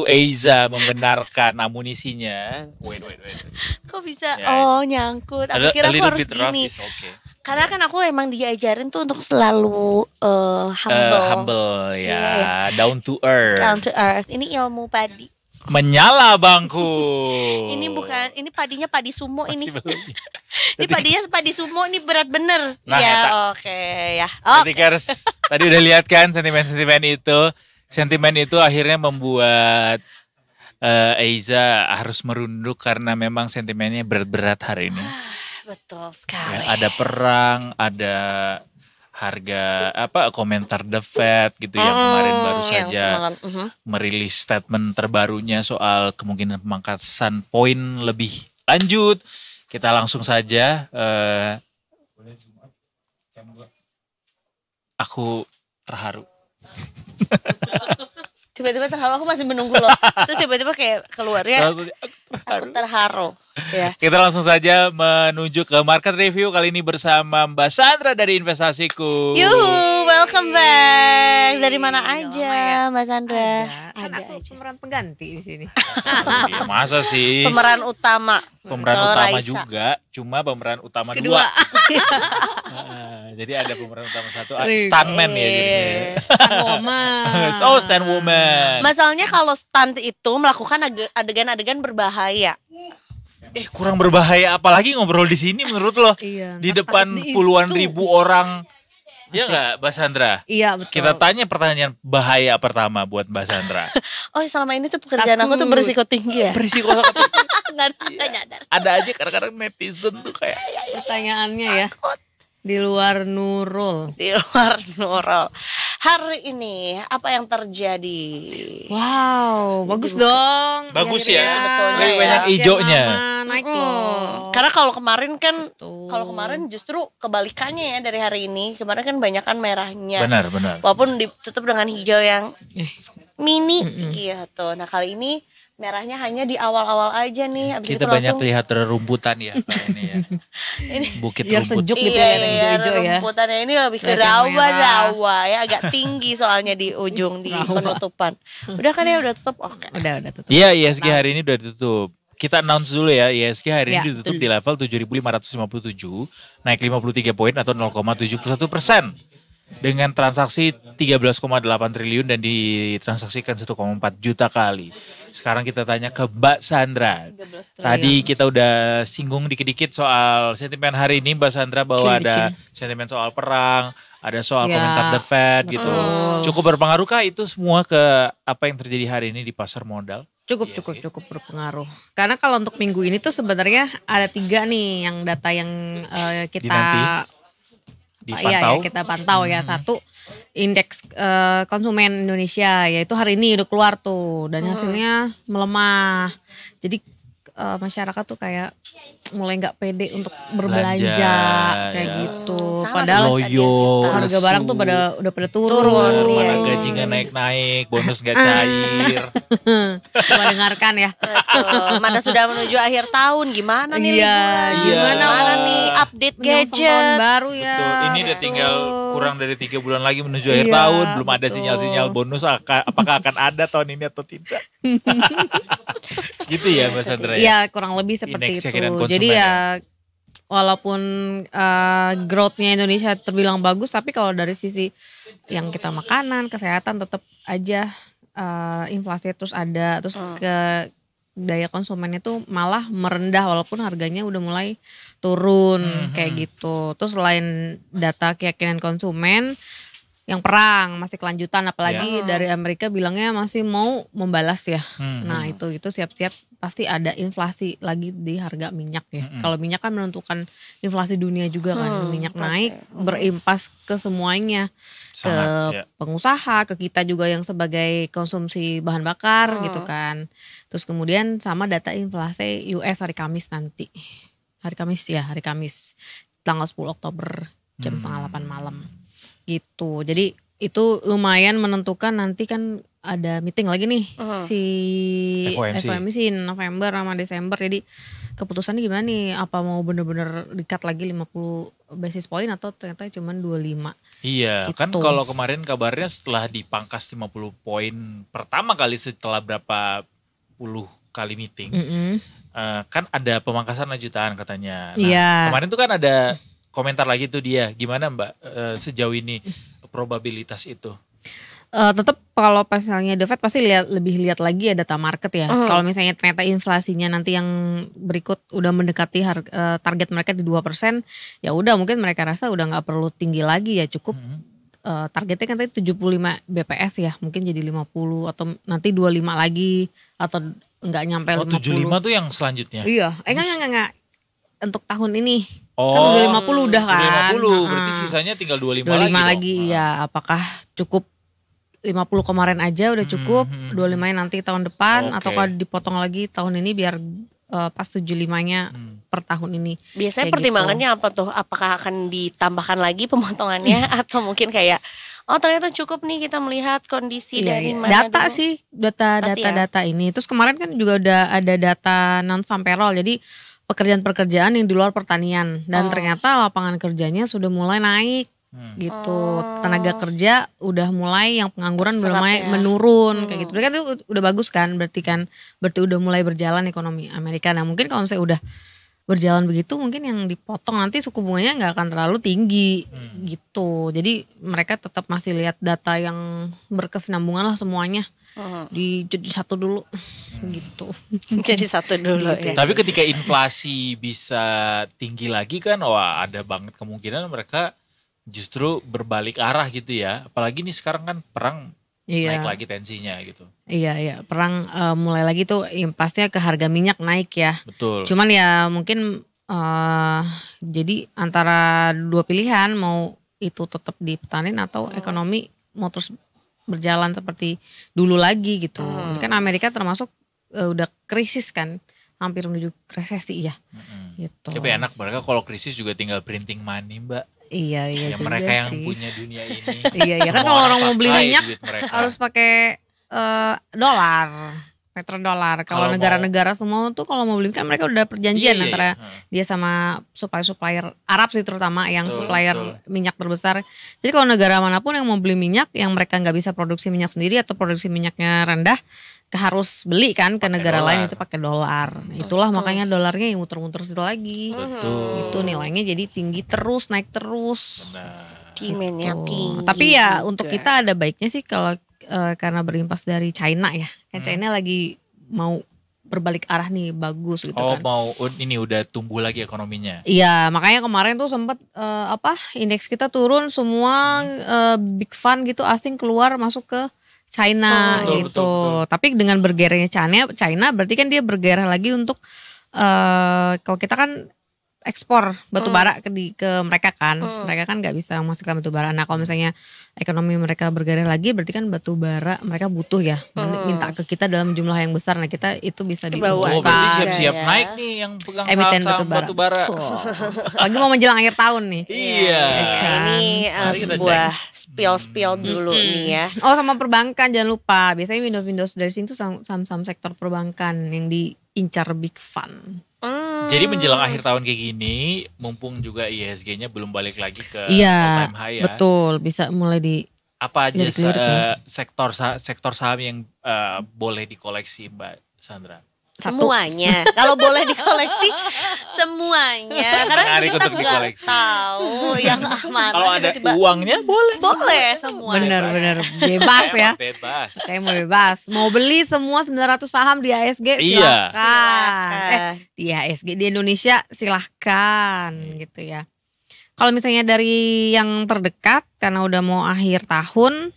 Eiza membenarkan amunisinya. Wait. Kok bisa? Ya, Nyangkut. Aku kira aku harus gini. Okay. Karena kan aku emang diajarin tuh untuk selalu humble. Humble ya, Iya. down to earth. Down to earth. Ini ilmu padi. Menyala bangku. Ini bukan, ini padinya padi sumo Masih ini. belum. Ini padinya padi sumo, ini berat bener. Nah, ya, oke ya. Ketikers, tadi udah lihat kan sentimen itu. Sentimen itu akhirnya membuat Eiza harus merunduk karena memang sentimennya berat-berat hari ini. Betul sekali. Ya, ada perang, ada harga komentar The Fed gitu yang kemarin baru saja merilis statement terbarunya soal kemungkinan pemangkasan poin lebih lanjut. Kita langsung saja. Aku terharu. Tiba-tiba terharu, aku masih menunggu loh. Terus tiba-tiba kayak keluarnya aku terharu. Ya. Kita langsung saja menuju ke market review kali ini bersama Mbak Sandra dari Investasiku. Yuhu, welcome back. Dari mana aja, Mbak Sandra? Ada aja. Pemeran pengganti di sini. Masa sih? Pemeran utama. Pemeran utama Raisa juga, cuma pemeran utama kedua. Jadi ada pemeran utama satu, stuntman ya jadinya. Stuntwoman. Stuntwoman. Masalahnya kalau stunt itu melakukan adegan-adegan berbahaya. Kurang berbahaya apalagi ngobrol di sini menurut lo? Iya, di depan puluhan ribu orang. Iya nggak, Mbak Sandra? Iya betul. Kita tanya pertanyaan bahaya pertama buat Mbak Sandra. Selama ini tuh pekerjaan aku tuh berisiko tinggi ya? Berisiko tinggi. Nggak nyadar. Ada aja kadang-kadang netizen tuh kayak. Pertanyaannya ya. Di luar Nurul. Hari ini apa yang terjadi? Wow, bagus dong. Bagus ya. Sebetulnya banyak hijaunya. Naik loh. Karena kalau kemarin justru kebalikannya ya dari hari ini. Kemarin kan banyak kan merahnya. Benar. Walaupun ditutup dengan hijau yang mini gitu. Nah, kali ini merahnya hanya di awal-awal aja nih. Abis kita itu banyak langsung lihat rumputan ya ini ya. ini bukit biar rumput. sejuk gitu ya, hijau-hijau ya. Rumputannya ini lebih ke rawa ya, agak tinggi soalnya di ujung di penutupan. Udah kan ya, udah tutup. Oke. Udah tutup. Iya, ISG hari ini udah ditutup. Kita announce dulu ya, ISG hari ini ditutup di level 7.557, naik 53 poin atau 0,71%. Dengan transaksi 13,8 triliun dan ditransaksikan 1,4 juta kali. Sekarang kita tanya ke Mbak Sandra. Tadi kita udah singgung dikit-dikit soal sentimen hari ini Mbak Sandra, bahwa ada sentimen soal perang, ada soal komentar The Fed gitu. Cukup berpengaruhkah itu semua ke apa yang terjadi hari ini di pasar modal? Cukup berpengaruh. Karena kalau untuk minggu ini tuh sebenarnya ada 3 nih yang data yang kita kita pantau ya. Satu, indeks konsumen Indonesia, yaitu hari ini udah keluar tuh dan hasilnya melemah. Jadi masyarakat tuh kayak mulai nggak pede untuk berbelanja kayak gitu. Padahal harga barang tuh udah pada turun. Mana gaji nggak naik-naik, bonus nggak cair. Coba dengarkan ya. Betul. Mana sudah menuju akhir tahun, gimana nih liburan? Gimana nih update gadget? Tahun baru ya. Betul. Ini udah tinggal kurang dari 3 bulan lagi menuju akhir tahun, belum ada sinyal-sinyal bonus apakah akan ada tahun ini atau tidak. Gitu ya Mbak Sandra ya? Iya, kurang lebih seperti itu. Jadi ya walaupun growth-nya Indonesia terbilang bagus, tapi kalau dari sisi yang kita makanan, kesehatan tetap aja inflasi terus ada, terus ke daya konsumen itu malah merendah walaupun harganya udah mulai turun kayak gitu. Terus selain data keyakinan konsumen, yang perang masih kelanjutan, apalagi dari Amerika bilangnya masih mau membalas ya. Nah itu siap-siap pasti ada inflasi lagi di harga minyak ya. Kalau minyak kan menentukan inflasi dunia juga kan. Minyak naik berimpas ke semuanya. Sangat, ke pengusaha, ke kita juga yang sebagai konsumsi bahan bakar gitu kan. Terus kemudian sama data inflasi US hari Kamis nanti. Hari Kamis tanggal 10 Oktober jam 7:30 malam. Gitu. Jadi itu lumayan menentukan nanti kan ada meeting lagi nih si FOMC November sama Desember. Jadi keputusannya gimana nih? Apa mau bener-bener di-cut lagi 50 basis point atau ternyata cuma 25? Iya, gitu. Kan kalau kemarin kabarnya setelah dipangkas 50 poin pertama kali setelah berapa puluh kali meeting, kan ada pemangkasan lanjutan katanya. Nah, kemarin tuh kan ada komentar lagi tuh dia, gimana Mbak sejauh ini probabilitas itu? Tetap kalau misalnya The Fed pasti lebih lihat lagi ya data market ya. Kalau misalnya ternyata inflasinya nanti yang berikut udah mendekati target mereka di 2%, ya udah mungkin mereka rasa udah nggak perlu tinggi lagi ya, cukup targetnya kan tadi 75 BPS ya, mungkin jadi 50 atau nanti 25 lagi atau nggak nyampe 50. 75 tuh yang selanjutnya? Iya, enggak. Untuk tahun ini. Kan udah 50 udah kan. Udah 50, berarti sisanya tinggal 25 lagi. Ya, apakah cukup 50 kemarin aja udah cukup, 25-nya nanti tahun depan, atau kalau dipotong lagi tahun ini biar pas 75-nya per tahun ini. Biasanya pertimbangannya apa tuh? Apakah akan ditambahkan lagi pemotongannya atau mungkin kayak ternyata cukup nih kita melihat kondisi dari mana data dulu. Sih data ini. Terus kemarin kan juga udah ada data non-farm payroll, jadi pekerjaan-pekerjaan yang di luar pertanian, dan ternyata lapangan kerjanya sudah mulai naik gitu. Tenaga kerja udah mulai, yang pengangguran udah mulai menurun kayak gitu. Berarti kan itu udah bagus kan, berarti udah mulai berjalan ekonomi Amerika. Nah mungkin kalau misalnya udah berjalan begitu, mungkin yang dipotong nanti suku bunganya nggak akan terlalu tinggi gitu. Jadi mereka tetap masih lihat data yang berkesinambungan lah semuanya. Jadi satu dulu gitu. Jadi satu dulu gitu. ya. Tapi ketika inflasi bisa tinggi lagi kan, wah ada banget kemungkinan mereka justru berbalik arah gitu ya. Apalagi nih sekarang kan perang naik lagi tensinya gitu. Iya, perang mulai lagi tuh impasnya ke harga minyak naik ya. Betul. Cuman ya mungkin jadi antara dua pilihan, mau itu tetap dipetanin atau ekonomi mau terus berjalan seperti dulu lagi gitu. Kan Amerika termasuk udah krisis kan, hampir menuju resesi ya. Gitu. Tapi enak mereka kalau krisis juga tinggal printing money Mbak. Iya ya, juga mereka yang sih. punya dunia ini. Iya kan kalau orang mau beli minyak harus pakai dolar, petrodollar. Kalau negara-negara semua tuh kalau mau beli kan mereka udah perjanjian antara dia sama supplier Arab sih terutama yang supplier minyak terbesar. Jadi kalau negara manapun yang mau beli minyak, yang mereka nggak bisa produksi minyak sendiri atau produksi minyaknya rendah, harus beli kan ke negara lain, itu pakai dolar. Itulah makanya dolarnya yang muter-muter situ lagi. Betul. Itu nilainya jadi tinggi terus, naik terus. Demand-nya tinggi. Tapi ya untuk kita ada baiknya sih kalau karena berimpas dari China ya. Kan China lagi mau berbalik arah nih, bagus gitu kan. Ini udah tumbuh lagi ekonominya. Iya, makanya kemarin tuh sempat indeks kita turun semua, big fund gitu asing keluar masuk ke China betul. Tapi dengan bergerernya China berarti kan dia bergerak lagi untuk kalau kita kan ekspor batu bara ke mereka kan. Mereka kan nggak bisa menghasilkan batu bara. Nah kalau misalnya ekonomi mereka bergerak lagi, berarti kan batu bara mereka butuh ya, minta ke kita dalam jumlah yang besar. Nah kita itu bisa dibuka. Berarti siap-siap naik nih yang pegang saham batu bara. Lagi mau menjelang akhir tahun nih. Iya. Ini sebuah spill dulu nih ya. Sama perbankan jangan lupa. Biasanya Windows dari sini tuh saham-saham sektor perbankan yang diincar big fund. Jadi menjelang akhir tahun kayak gini, mumpung juga IHSG-nya belum balik lagi ke all time high ya. Betul, bisa mulai di apa aja sektor saham yang boleh dikoleksi Mbak Sandra? Semuanya. Kalau boleh dikoleksi semuanya. Karena kita nggak tahu yang mana. Kalau ada uangnya boleh. Boleh semua. Bener bebas ya. Bebas. Saya mau bebas. Mau beli semua 900 saham di IHSG silahkan. Di IHSG di Indonesia silahkan gitu ya. Kalau misalnya dari yang terdekat karena udah mau akhir tahun,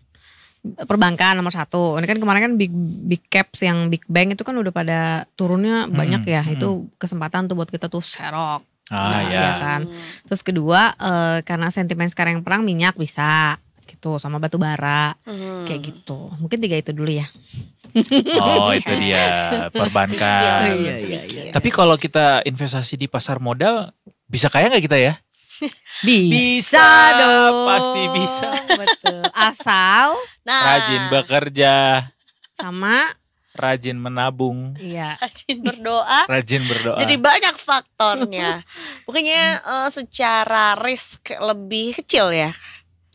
perbankan nomor 1. Ini kan kemarin kan big caps yang big bank itu kan udah pada turunnya banyak ya. Itu kesempatan tuh buat kita tuh serok. Ya kan. Terus kedua karena sentimen sekarang yang perang, minyak bisa gitu, sama batu bara kayak gitu. Mungkin 3 itu dulu ya. Itu dia perbankan. Iya. Tapi kalau kita investasi di pasar modal, bisa kaya nggak kita ya? Bisa dong. Pasti bisa. Betul. Asal rajin bekerja. sama rajin menabung. Iya. Rajin berdoa. Jadi banyak faktornya. Pokoknya secara risk lebih kecil ya.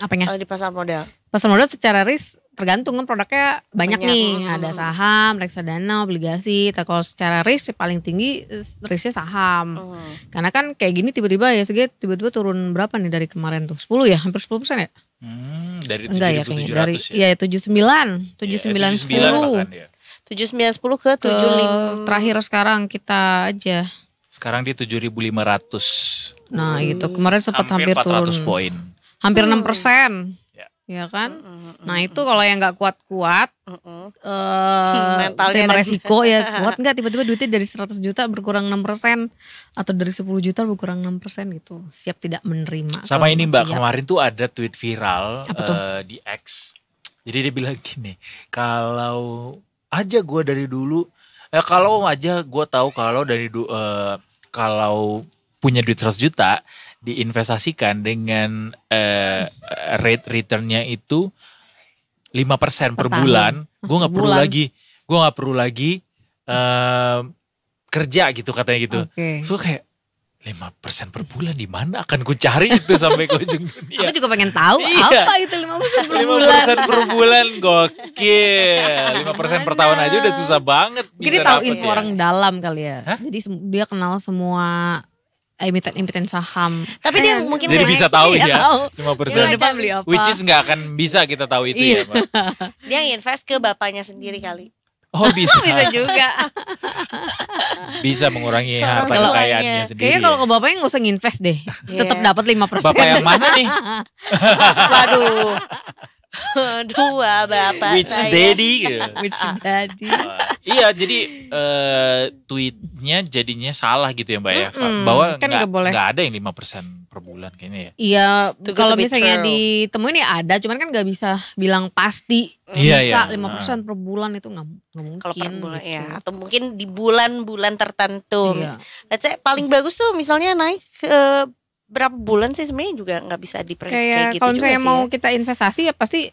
Apanya? Di pasar modal. Pasar modal secara risk tergantung kan produknya banyak nih. Ada saham, reksadana, obligasi. Tapi kalau secara risk paling tinggi risknya saham. Karena kan kayak gini tiba-tiba ya tiba-tiba turun berapa nih dari kemarin tuh? 10 ya? Hampir 10% ya? Dari 7.700 ya? Dari 79, 10. 7910 ke 75. Terakhir sekarang kita aja. Sekarang di 7.500. Nah gitu, kemarin sempat hampir 400 turun. poin. Hampir 6%. Ya kan? Nah itu kalau yang gak kuat-kuat, tema resiko ya kuat gak tiba-tiba duitnya dari 100 juta berkurang 6%. Atau dari 10 juta berkurang 6% gitu. Siap tidak menerima. Sama ini Mbak, kemarin tuh ada tweet viral di X. Jadi dia bilang gini, kalau aja gue dari dulu, kalau aja gue tahu kalau kalau punya duit 100 juta diinvestasikan dengan rate returnnya itu 5% per bulan, gue nggak perlu lagi, kerja gitu katanya gitu. So kayak 5% per bulan di mana akan ku cari itu sampai ke ujung dunia. Aku juga pengen tahu apa itu 5% per bulan. 5% per bulan gokil. 5% per tahun aja udah susah banget. Jadi tahu info orang dalam kali ya. Hah? Jadi dia kenal semua emiten saham. Tapi dia mungkin jadi bisa tahu ya 5%. Which is gak akan bisa kita tahu itu ya Pak. Dia invest ke bapaknya sendiri kali. Oh bisa. Bisa juga. Bisa mengurangi harta kekayaannya sendiri. Kayaknya kalau ke bapaknya gak usah nginvest deh. Tetap dapat 5%. Bapak yang mana nih? Waduh. Dua bapak Which saya. daddy? Which daddy? Iya jadi tweetnya jadinya salah gitu ya Mbak ya. Bahwa kan gak ada yang 5% per bulan kayaknya ya. Iya kalau misalnya ditemuin ya ada. Cuman kan gak bisa bilang pasti bisa 5% per bulan itu gak mungkin. Kalau per bulan gitu. Ya. Atau mungkin di bulan-bulan tertentu. Let's say paling bagus tuh misalnya naik berapa bulan sih sebenarnya juga nggak bisa diprediksi kayak gitu. Kalau misalnya mau kita investasi ya pasti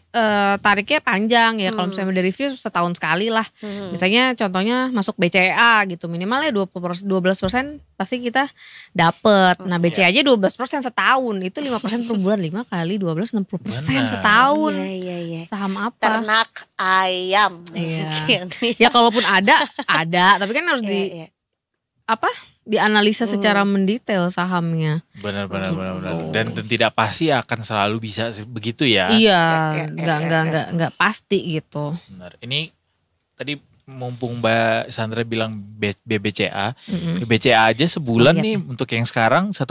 tariknya panjang ya. Kalau misalnya di review setahun sekali lah. Misalnya contohnya masuk BCA gitu minimalnya 12% pasti kita dapet. Nah BCA aja 12% setahun itu 5% per bulan 5 kali 12 60% setahun. Iya. Saham apa? Ternak ayam. Iya. Ya kalaupun ada tapi kan harus dianalisa secara mendetail sahamnya. Benar. Dan tidak pasti akan selalu bisa begitu ya. Iya, enggak pasti gitu. Benar. Ini tadi mumpung Mbak Sandra bilang BBCA, BBCA aja sebulan nih untuk yang sekarang 1,22%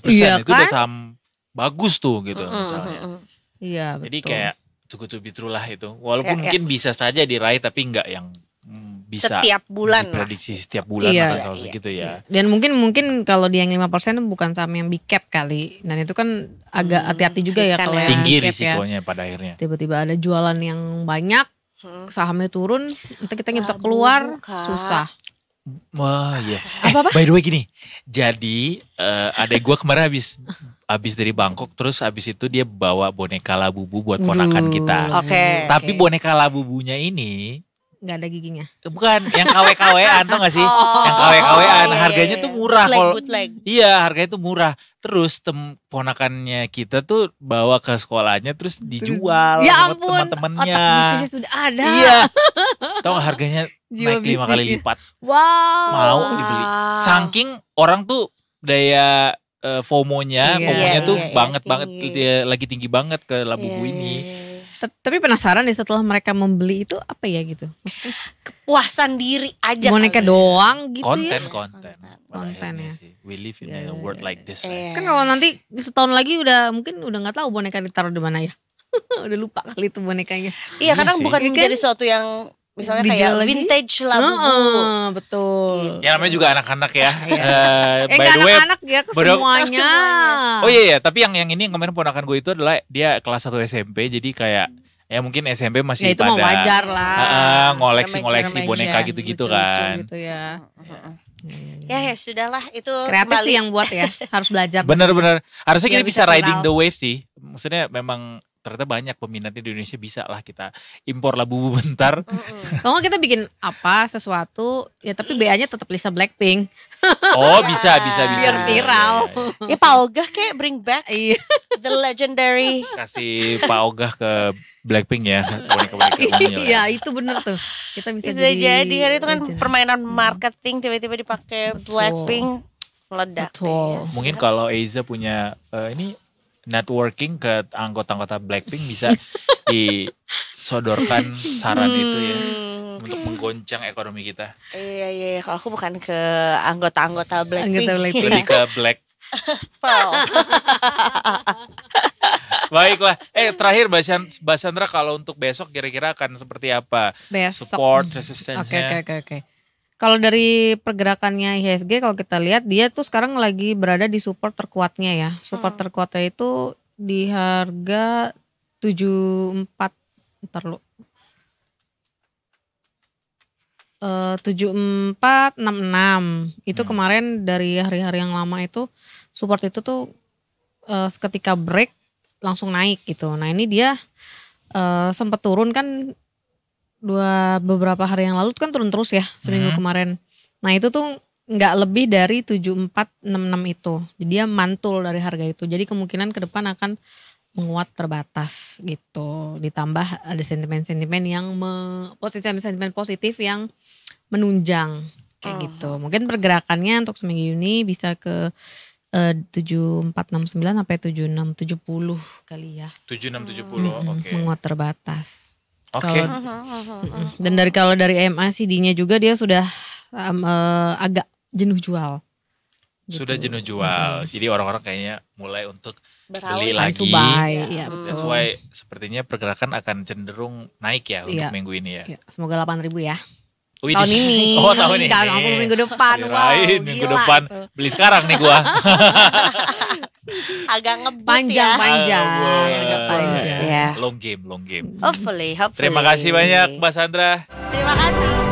itu udah saham bagus tuh gitu misalnya. Iya, betul. Jadi kayak cukup true lah itu. Walaupun mungkin bisa saja diraih tapi enggak yang bisa setiap bulan diprediksi setiap bulan atau segitu ya. Dan mungkin kalau dia yang 5% bukan saham yang big cap kali. Dan itu kan agak hati-hati juga ya kalau yang tinggi big cap risikonya pada akhirnya. Tiba-tiba ada jualan yang banyak, sahamnya turun, nanti kita nggak bisa keluar, susah. Wah iya. Apa? By the way gini, jadi adek gue kemarin habis dari Bangkok, terus habis itu dia bawa boneka Labubu buat ponakan kita. Tapi boneka Labubunya ini nggak ada giginya. Bukan, yang KW-KWan tau gak sih? Yang KW-KWan harganya tuh murah kalau. Iya, harganya tuh murah. Terus ponakannya kita tuh bawa ke sekolahnya terus dijual sama teman-temannya. Bisnisnya sudah ada. Iya. Tau gak harganya naik 5 kali lipat. Wow. Mau dibeli. Saking orang tuh daya FOMO-nya tuh banget lagi tinggi banget ke Labubu ini. Tapi penasaran deh setelah mereka membeli itu apa ya gitu? Maksudnya kepuasan diri aja. Boneka doang gitu konten ya. We live in a world like this. Kan kalau nanti setahun lagi mungkin udah nggak tahu boneka ditaruh di mana ya. Udah lupa kali itu bonekanya. Iya karena bukan menjadi sesuatu yang misalnya kayak vintage Labubu. Betul. Ya namanya juga anak-anak ya. By the way, anak-anak ya ke semuanya. Oh iya, tapi yang ini yang kemarin ponakan gue itu adalah dia kelas 1 SMP. Jadi kayak ya mungkin SMP masih itu mau wajar lah. Ngoleksi boneka gitu-gitu kan. Gitu ya. Ya sudahlah itu kreatif sih yang buat ya. Harus belajar. Bener-bener. Harusnya kita bisa riding the wave sih. Maksudnya memang ternyata banyak peminat di Indonesia, bisa lah kita impor Labubu bentar. Kalau kita bikin apa sesuatu ya tapi BA-nya tetap Lisa Blackpink. Oh bisa. Biar viral. Ya Pak Ogah kayak bring back the legendary. Kasih Pak Ogah ke Blackpink ya, boneka-boneka ungu. Iya itu bener tuh. Kita bisa jadi kan itu kan permainan marketing, tiba-tiba dipakai Blackpink meledak. Mungkin kalau Eiza punya ini networking ke anggota-anggota Blackpink bisa disodorkan saran itu ya untuk menggoncang ekonomi kita. Iya. Kalau aku bukan ke anggota-anggota Blackpink. Lebih ke Black Pearl. Baiklah. Terakhir Mbak Sandra, kalau untuk besok kira-kira akan seperti apa? Besok. Support, resistensinya. Oke. Kalau dari pergerakannya IHSG, kalau kita lihat dia tuh sekarang lagi berada di support terkuatnya ya. Support terkuatnya itu di harga 74 7466. Itu kemarin dari hari-hari yang lama itu support itu tuh ketika break langsung naik gitu. Nah, ini dia sempat turun kan beberapa hari yang lalu kan turun terus ya seminggu kemarin. Nah itu tuh nggak lebih dari 7466 itu. Jadi dia mantul dari harga itu. Jadi kemungkinan ke depan akan menguat terbatas gitu. Ditambah ada sentimen-sentimen yang sentimen positif yang menunjang kayak gitu. Mungkin pergerakannya untuk seminggu ini bisa ke 7469 sampai 7670 kali ya. 7670 oke. Menguat terbatas. Oke. Dan kalau dari MACD-nya juga dia sudah agak jenuh jual. Gitu. Sudah jenuh jual. Jadi orang-orang kayaknya mulai untuk beli lagi. Ya, That's why sepertinya pergerakan akan cenderung naik ya untuk minggu ini ya. Semoga 8.000 ya. Tahun ini. Oh tahun ini. Gak langsung minggu depan. Minggu depan. Beli sekarang nih gua. Agak ngebut panjang ya. Long game. Hopefully. Terima kasih banyak Mbak Sandra. Terima kasih.